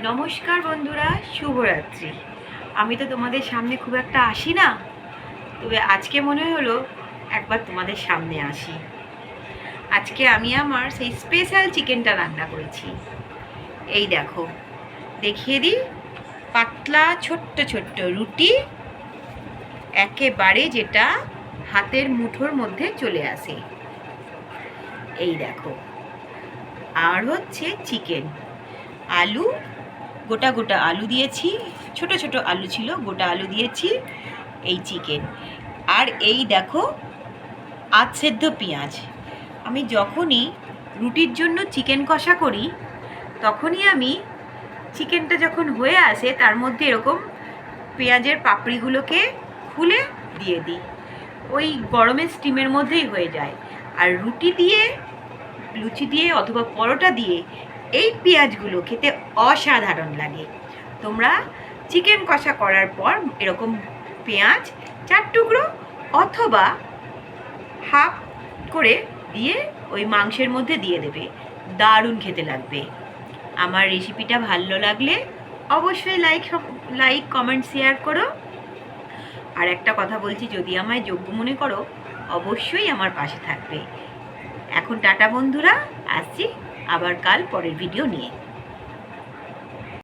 নমস্কার বন্ধুরা, শুভরাত্রি। আমি তো তোমাদের সামনে খুব একটা আসি না, তবে আজকে মনে হলো একবার তোমাদের সামনে আসি। আজকে আমি আমার সেই স্পেশাল চিকেনটা রান্না করেছি। এই দেখো, দেখিয়ে দিই। পাতলা ছোট্ট ছোট্ট রুটি, একেবারে যেটা হাতের মুঠোর মধ্যে চলে আসে। এই দেখো, আর হচ্ছে চিকেন, আলু, গোটা গোটা আলু দিয়েছি, ছোট ছোট আলু ছিল, গোটা আলু দিয়েছি, এই চিকেন। আর এই দেখো আধ সেদ্ধ পেঁয়াজ। আমি যখনই রুটির জন্য চিকেন কষা করি, তখনই আমি চিকেনটা যখন হয়ে আসে তার মধ্যে এরকম পেঁয়াজের পাপড়িগুলোকে খুলে দিয়ে দিই। ওই গরমের স্টিমের মধ্যেই হয়ে যায়। আর রুটি দিয়ে, লুচি দিয়ে অথবা পরোটা দিয়ে এই পেঁয়াজগুলো খেতে অসাধারণ লাগে। তোমরা চিকেন কষা করার পর এরকম পেঁয়াজ 4 টুকরো অথবা হাফ করে দিয়ে ওই মাংসের মধ্যে দিয়ে দেবে, দারুণ খেতে লাগবে। আমার রেসিপিটা ভালো লাগলে অবশ্যই লাইক কমেন্ট শেয়ার করো। আর একটা কথা বলছি, যদি আমায় যোগ্য মনে করো অবশ্যই আমার পাশে থাকবে। এখন টাটা বন্ধুরা, আসছি আবার কাল পরের ভিডিও নিয়ে।